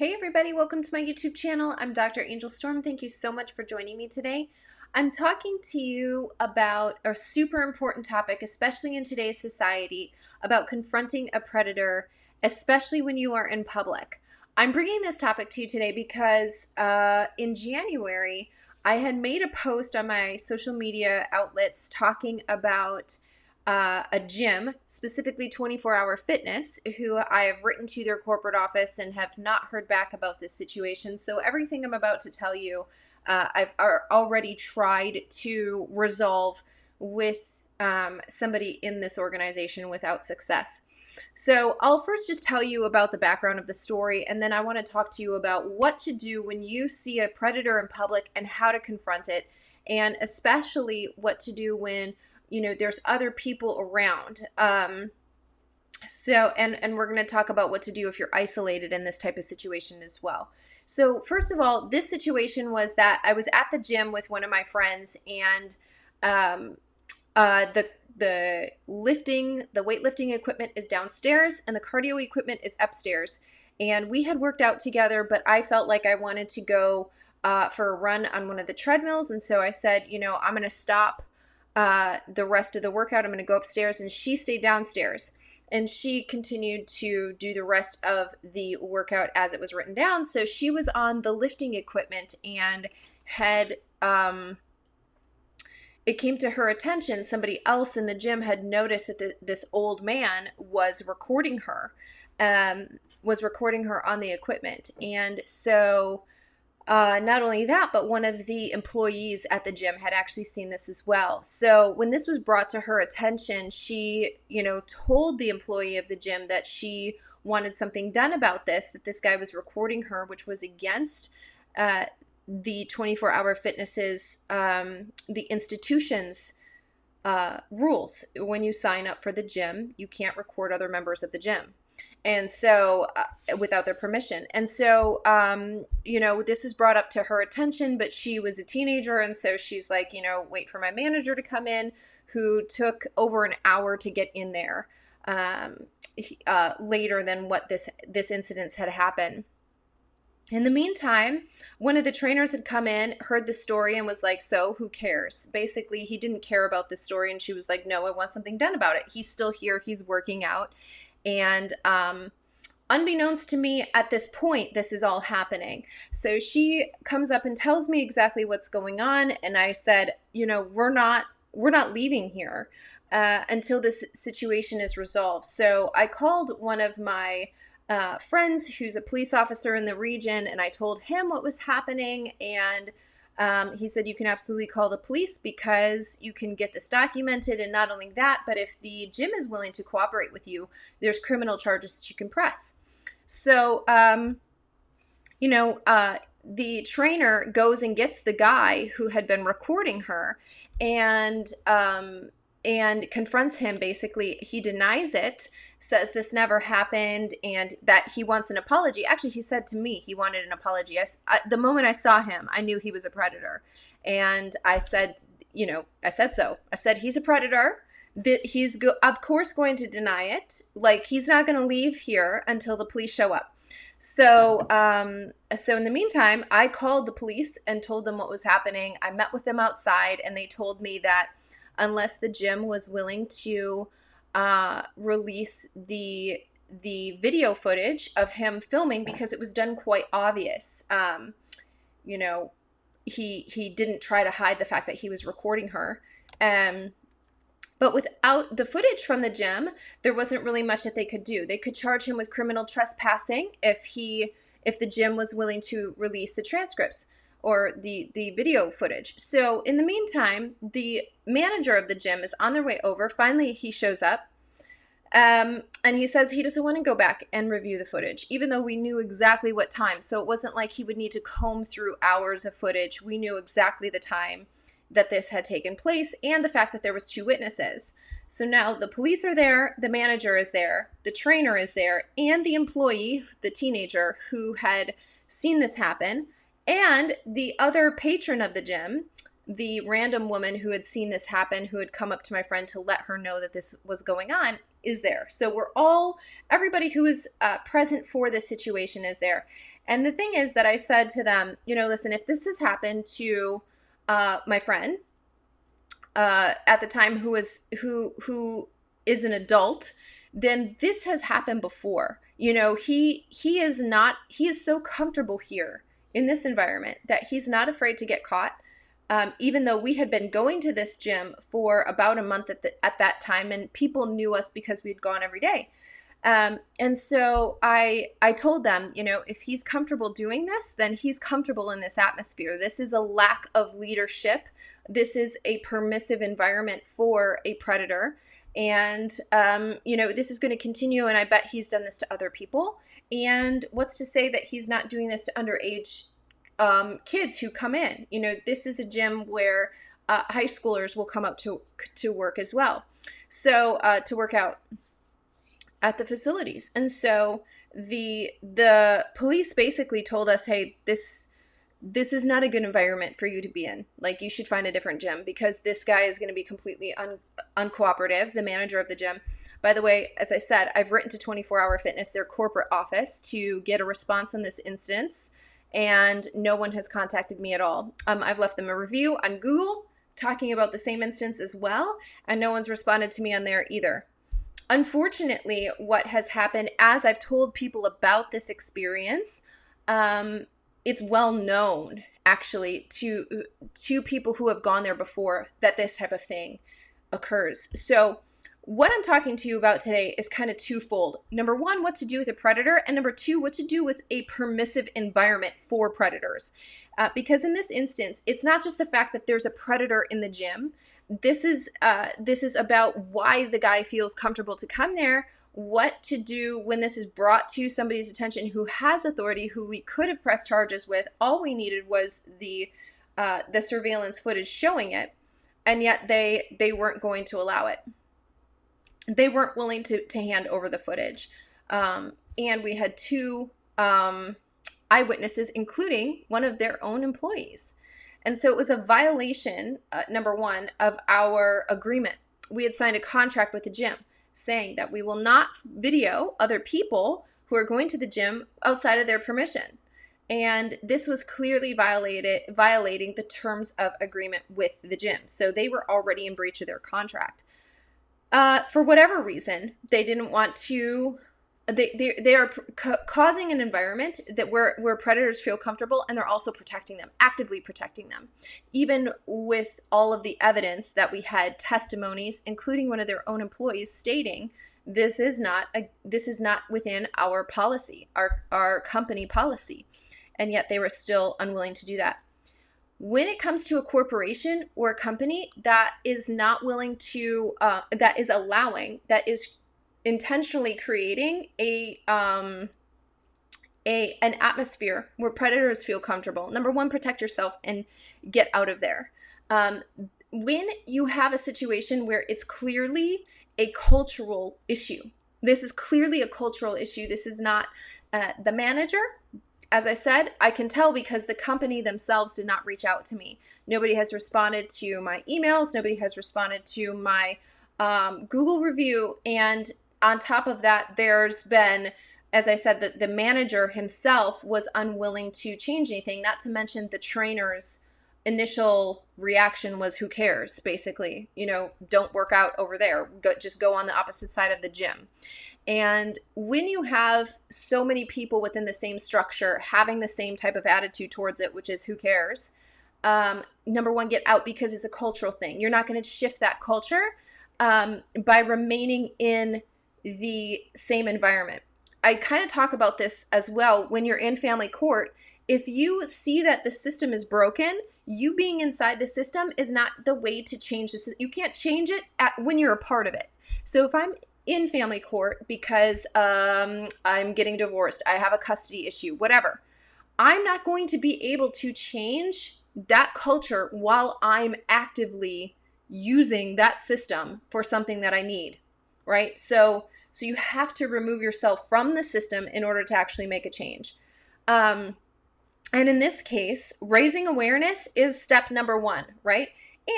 Hey everybody, welcome to my YouTube channel. I'm Dr. Angel Storm. Thank you so much for joining me today. I'm talking to you about a super important topic, especially in today's society, about confronting a predator, especially when you are in public. I'm bringing this topic to you today because in January, I had made a post on my social media outlets talking about a gym, specifically 24 Hour Fitness, who I have written to their corporate office and have not heard back about this situation. So everything I'm about to tell you, I've already tried to resolve with somebody in this organization without success. So I'll first just tell you about the background of the story, and then I want to talk to you about what to do when you see a predator in public and how to confront it, and especially what to do when there's other people around. And we're going to talk about what to do if you're isolated in this type of situation as well. So first of all, this situation was that I was at the gym with one of my friends, and the weightlifting equipment is downstairs and the cardio equipment is upstairs. And we had worked out together, but I felt like I wanted to go for a run on one of the treadmills. And so I said, I'm going to stop the rest of the workout. I'm going to go upstairs, and she stayed downstairs, and she continued to do the rest of the workout as it was written down. So she was on the lifting equipment, and had it came to her attention, somebody else in the gym had noticed that this old man was recording her on the equipment. And so not only that, but one of the employees at the gym had actually seen this as well. So when this was brought to her attention, she, told the employee of the gym that she wanted something done about this, that this guy was recording her, which was against the 24 Hour Fitness's, the institution's rules. When you sign up for the gym, you can't record other members of the gym. And so without their permission. And so, this was brought up to her attention, but she was a teenager. And so she's like, wait for my manager to come in, who took over an hour to get in there later than what this incident had happened. In the meantime, one of the trainers had come in, heard the story, and was like, so who cares? Basically, he didn't care about this story. And she was like, no, I want something done about it. He's still here. He's working out. And unbeknownst to me at this point, this is all happening. So she comes up and tells me exactly what's going on. And I said, we're not leaving here until this situation is resolved. So I called one of my friends who's a police officer in the region, and I told him what was happening. And he said, you can absolutely call the police because you can get this documented. And not only that, but if the gym is willing to cooperate with you, there's criminal charges that you can press. So, the trainer goes and gets the guy who had been recording her, and confronts him. Basically, he denies it, says this never happened, and that he wants an apology. Actually, he said to me he wanted an apology. The moment I saw him, I knew he was a predator. And I said, so. I said, he's a predator, that he's of course going to deny it. Like, he's not going to leave here until the police show up. So in the meantime, I called the police and told them what was happening. I met with them outside, and they told me that unless the gym was willing to release the video footage of him filming, because it was done quite obvious. He didn't try to hide the fact that he was recording her. But without the footage from the gym, there wasn't really much that they could do. They could charge him with criminal trespassing if the gym was willing to release the transcripts or the video footage. So in the meantime, the manager of the gym is on their way over. Finally, he shows up, and he says he doesn't want to go back and review the footage, even though we knew exactly what time. So it wasn't like he would need to comb through hours of footage. We knew exactly the time that this had taken place, and the fact that there was 2 witnesses. So now the police are there, the manager is there, the trainer is there, and the employee, the teenager who had seen this happen. And the other patron of the gym, the random woman who had seen this happen, who had come up to my friend to let her know that this was going on, is there. So everybody who is present for this situation is there. And the thing is that I said to them, listen, if this has happened to my friend at the time who is an adult, then this has happened before. He is so comfortable here in this environment that he's not afraid to get caught. Even though we had been going to this gym for about a month at that time, and people knew us because we'd gone every day. And so I told them, if he's comfortable doing this, then he's comfortable in this atmosphere. This is a lack of leadership. This is a permissive environment for a predator. And, this is going to continue. And I bet he's done this to other people. And what's to say that he's not doing this to underage kids who come in? This is a gym where high schoolers will come up to work as well. So to work out at the facilities. And so the police basically told us, hey, this is not a good environment for you to be in. Like, you should find a different gym because this guy is going to be completely uncooperative, the manager of the gym. By the way, as I said, I've written to 24-Hour Fitness, their corporate office, to get a response on this instance, and no one has contacted me at all. I've left them a review on Google talking about the same instance as well, and no one's responded to me on there either. Unfortunately, what has happened, as I've told people about this experience, it's well known, actually, to people who have gone there before that this type of thing occurs. So what I'm talking to you about today is kind of twofold. Number one, what to do with a predator, and number two, what to do with a permissive environment for predators. Because in this instance, it's not just the fact that there's a predator in the gym. This is about why the guy feels comfortable to come there, what to do when this is brought to somebody's attention who has authority, who we could have pressed charges with. All we needed was the surveillance footage showing it, and yet they weren't going to allow it. They weren't willing to hand over the footage. And we had two eyewitnesses, including one of their own employees. And so it was a violation, number one, of our agreement. We had signed a contract with the gym saying that we will not video other people who are going to the gym outside of their permission. And this was clearly violating the terms of agreement with the gym. So they were already in breach of their contract. For whatever reason, they didn't want to. They are causing an environment that where predators feel comfortable, and they're also protecting them, actively protecting them, even with all of the evidence that we had testimonies, including one of their own employees stating this is not within our policy, our company policy, and yet they were still unwilling to do that. When it comes to a corporation or a company that is not willing to, that is intentionally creating an atmosphere where predators feel comfortable. Number one, protect yourself and get out of there. When you have a situation where it's clearly a cultural issue, this is clearly a cultural issue. This is not the manager. As I said, I can tell because the company themselves did not reach out to me. Nobody has responded to my emails. Nobody has responded to my Google review. And on top of that, there's been, as I said, the manager himself was unwilling to change anything, not to mention the trainer's initial reaction was, who cares, basically, don't work out over there, just go on the opposite side of the gym. And when you have so many people within the same structure having the same type of attitude towards it, which is who cares, number one, get out, because it's a cultural thing. You're not going to shift that culture by remaining in the same environment. I kind of talk about this as well when you're in family court. If you see that the system is broken, you being inside the system is not the way to change the system. You can't change it when you're a part of it. So if I'm in family court because I'm getting divorced, I have a custody issue, whatever, I'm not going to be able to change that culture while I'm actively using that system for something that I need, right? So you have to remove yourself from the system in order to actually make a change. And in this case, raising awareness is step number one, right?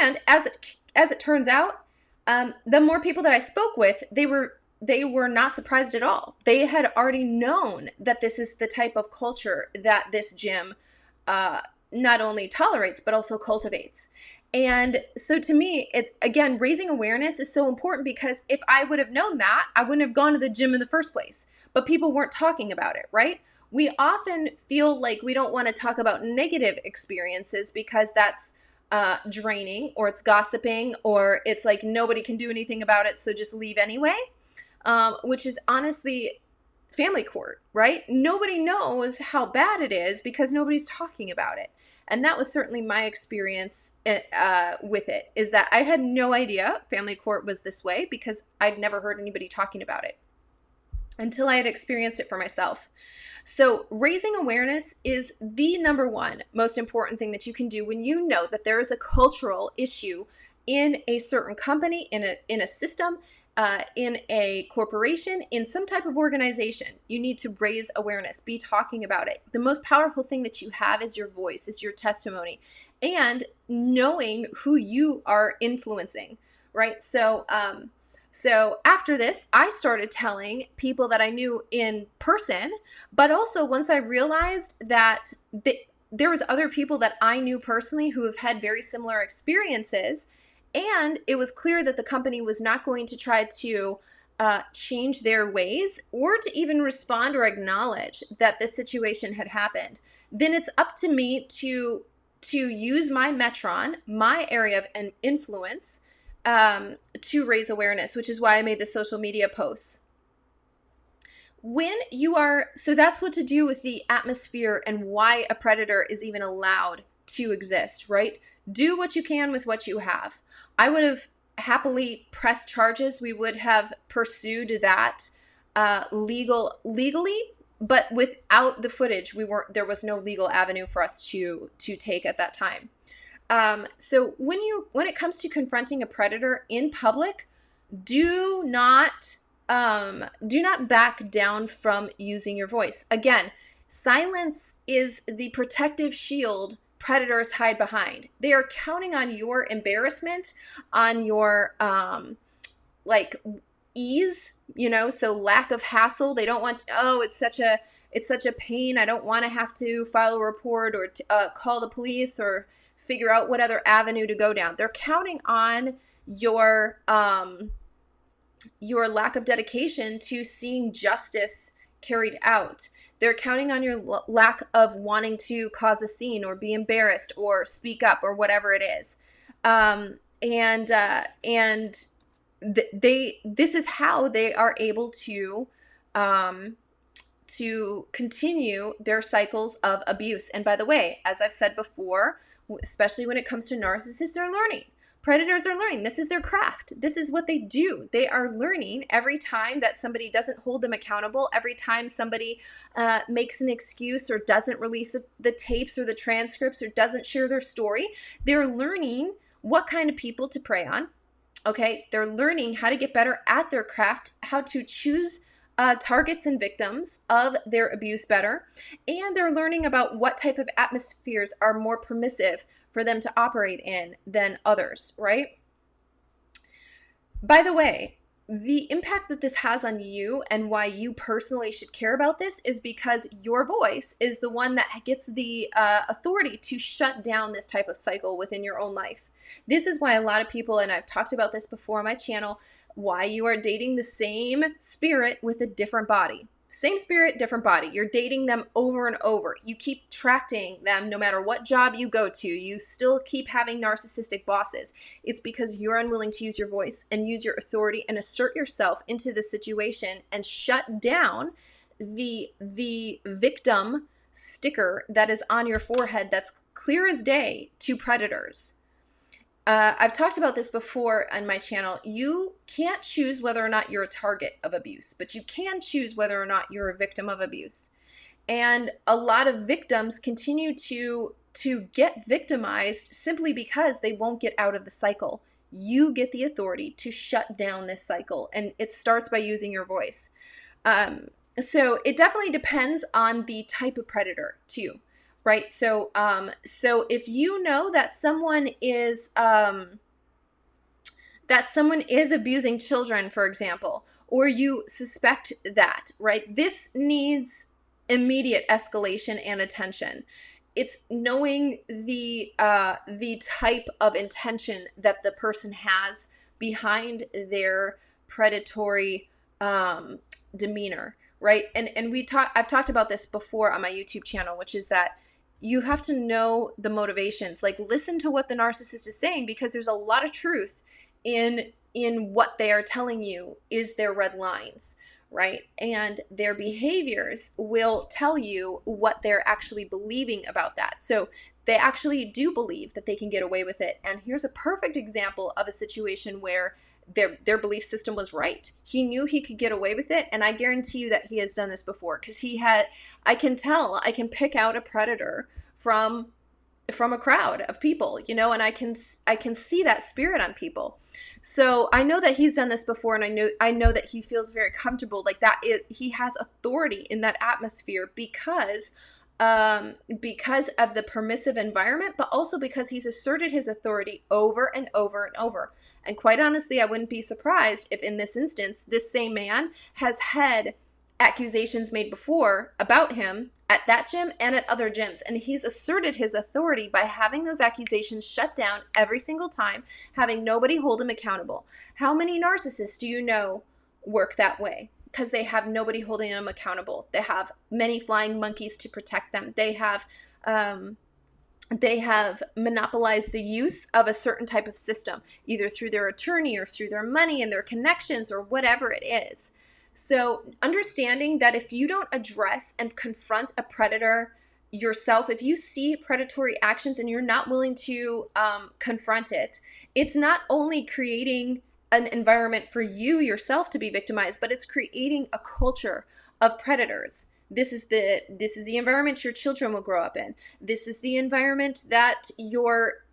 And as it turns out, the more people that I spoke with, they were they were not surprised at all. They had already known that this is the type of culture that this gym not only tolerates, but also cultivates. And so to me, it's, again, raising awareness is so important, because if I would have known that, I wouldn't have gone to the gym in the first place. But people weren't talking about it, right? We often feel like we don't want to talk about negative experiences because that's draining, or it's gossiping, or it's like nobody can do anything about it, so just leave anyway, which is honestly family court, right? Nobody knows how bad it is because nobody's talking about it. And that was certainly my experience with it, is that I had no idea family court was this way because I'd never heard anybody talking about it until I had experienced it for myself. So raising awareness is the number one most important thing that you can do when you know that there is a cultural issue in a certain company, in a system, in a corporation, in some type of organization. You need to raise awareness, be talking about it. The most powerful thing that you have is your voice, is your testimony, and knowing who you are influencing, right? So after this, I started telling people that I knew in person, but also once I realized that there was other people that I knew personally who have had very similar experiences, and it was clear that the company was not going to try to change their ways or to even respond or acknowledge that this situation had happened, then it's up to me to use my metron, my area of influence, to raise awareness, which is why I made the social media posts. So that's what to do with the atmosphere and why a predator is even allowed to exist, right? Do what you can with what you have. I would have happily pressed charges. We would have pursued that legally, but without the footage, there was no legal avenue for us to take at that time. So when it comes to confronting a predator in public, do not back down from using your voice. Again, silence is the protective shield predators hide behind. They are counting on your embarrassment, on your ease, so lack of hassle. They don't want, it's such a pain. I don't want to have to file a report or call the police or figure out what other avenue to go down. They're counting on your lack of dedication to seeing justice carried out. They're counting on your lack of wanting to cause a scene or be embarrassed or speak up or whatever it is. This is how they are able to continue their cycles of abuse. And by the way, as I've said before, especially when it comes to narcissists, they're learning. Predators are learning. This is their craft. This is what they do. They are learning every time that somebody doesn't hold them accountable, every time somebody makes an excuse or doesn't release the tapes or the transcripts or doesn't share their story. They're learning what kind of people to prey on. Okay, they're learning how to get better at their craft, how to choose targets and victims of their abuse better, and they're learning about what type of atmospheres are more permissive for them to operate in than others, right? By the way, the impact that this has on you and why you personally should care about this is because your voice is the one that gets the authority to shut down this type of cycle within your own life. This is why a lot of people, and I've talked about this before on my channel, why you are dating the same spirit with a different body. Same spirit, different body. You're dating them over and over. You keep attracting them no matter what job you go to. You still keep having narcissistic bosses. It's because you're unwilling to use your voice and use your authority and assert yourself into the situation and shut down the victim sticker that is on your forehead that's clear as day to predators. I've talked about this before on my channel. You can't choose whether or not you're a target of abuse, but you can choose whether or not you're a victim of abuse. And a lot of victims continue to get victimized simply because they won't get out of the cycle. You get the authority to shut down this cycle, and it starts by using your voice. So it definitely depends on the type of predator too. Right. So if you know that someone is abusing children, for example, or you suspect that, right? This needs immediate escalation and attention. It's knowing the type of intention that the person has behind their predatory demeanor, right? And I've talked about this before on my YouTube channel, which is that you have to know the motivations. Like, listen to what the narcissist is saying, because there's a lot of truth in what they are telling you is their red lines, right? And their behaviors will tell you what they're actually believing about that. So they actually do believe that they can get away with it. And here's a perfect example of a situation where their belief system was right. He knew he could get away with it, and I guarantee you that he has done this before, because I can pick out a predator from a crowd of people, and I can see that spirit on people. So I know that he's done this before, and I know that he feels very comfortable, like that he has authority in that atmosphere because of the permissive environment, but also because he's asserted his authority over and over and over. And quite honestly, I wouldn't be surprised if in this instance, this same man has had accusations made before about him at that gym and at other gyms. And he's asserted his authority by having those accusations shut down every single time, having nobody hold him accountable. How many narcissists do you know work that way? Because they have nobody holding them accountable. They have many flying monkeys to protect them. They have monopolized the use of a certain type of system, either through their attorney or through their money and their connections or whatever it is. So understanding that if you don't address and confront a predator yourself, if you see predatory actions and you're not willing to confront it, it's not only creating an environment for you yourself to be victimized, but it's creating a culture of predators. This is the environment your children will grow up in. This is the environment that your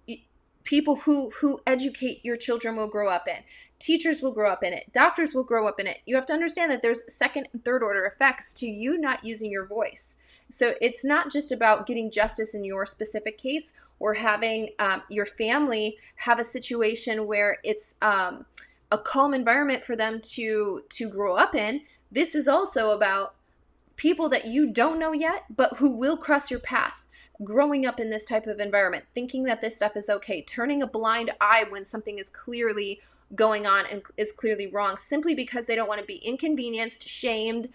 people who educate your children will grow up in. Teachers will grow up in it. Doctors will grow up in it. You have to understand that there's second and third order effects to you not using your voice. So it's not just about getting justice in your specific case or having your family have a situation where it's a calm environment for them to grow up in. This is also about people that you don't know yet, but who will cross your path, growing up in this type of environment, thinking that this stuff is okay, turning a blind eye when something is clearly going on and is clearly wrong, simply because they don't want to be inconvenienced, shamed,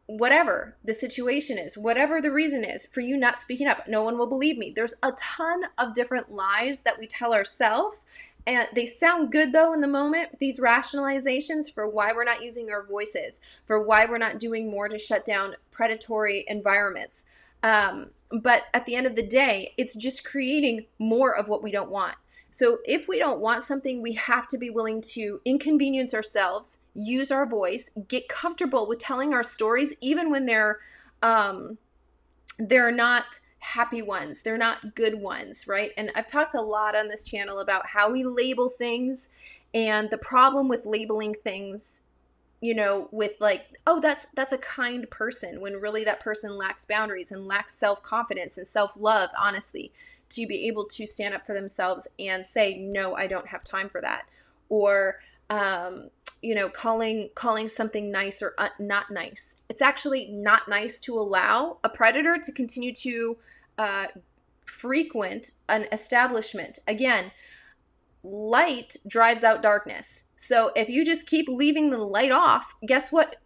whatever the situation is, whatever the reason is for you not speaking up. No one will believe me. There's a ton of different lies that we tell ourselves, and they sound good though in the moment, these rationalizations for why we're not using our voices, for why we're not doing more to shut down predatory environments. But at the end of the day, it's just creating more of what we don't want. So if we don't want something, we have to be willing to inconvenience ourselves, use our voice, get comfortable with telling our stories, even when they're not happy ones, they're not good ones, right? And I've talked a lot on this channel about how we label things and the problem with labeling things, with like, oh, that's a kind person, when really that person lacks boundaries and lacks self-confidence and self-love, honestly, to be able to stand up for themselves and say, no, I don't have time for that. Or, calling something nice or not nice. It's actually not nice to allow a predator to continue to frequent an establishment. Again, light drives out darkness. So if you just keep leaving the light off, guess what?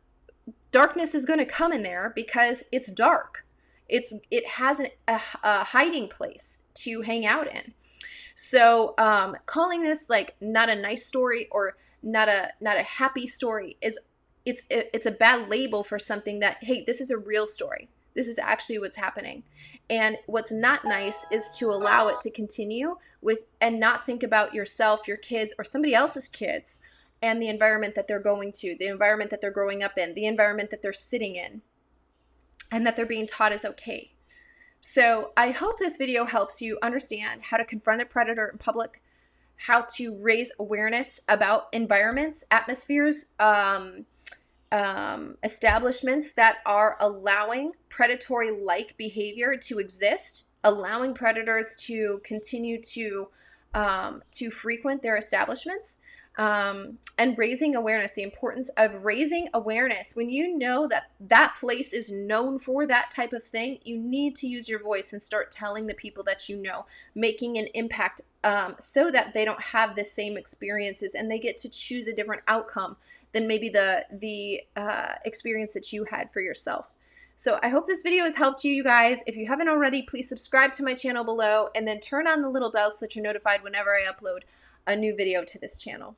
Darkness is going to come in there because it's dark. It has a hiding place to hang out in. So calling this like not a nice story or not a happy story it's a bad label for something that, hey, this is a real story. This is actually what's happening. And what's not nice is to allow it to continue and not think about yourself, your kids, or somebody else's kids and the environment that they're going to, the environment that they're growing up in, the environment that they're sitting in, and that they're being taught is okay. So I hope this video helps you understand how to confront a predator in public, how to raise awareness about environments, atmospheres, establishments that are allowing predatory-like behavior to exist, allowing predators to continue to frequent their establishments. and raising awareness, the importance of raising awareness. When you know that that place is known for that type of thing, you need to use your voice and start telling the people that you know, making an impact, so that they don't have the same experiences and they get to choose a different outcome than maybe the experience that you had for yourself. So I hope this video has helped you guys. If you haven't already, please subscribe to my channel below and then turn on the little bell so that you're notified whenever I upload a new video to this channel.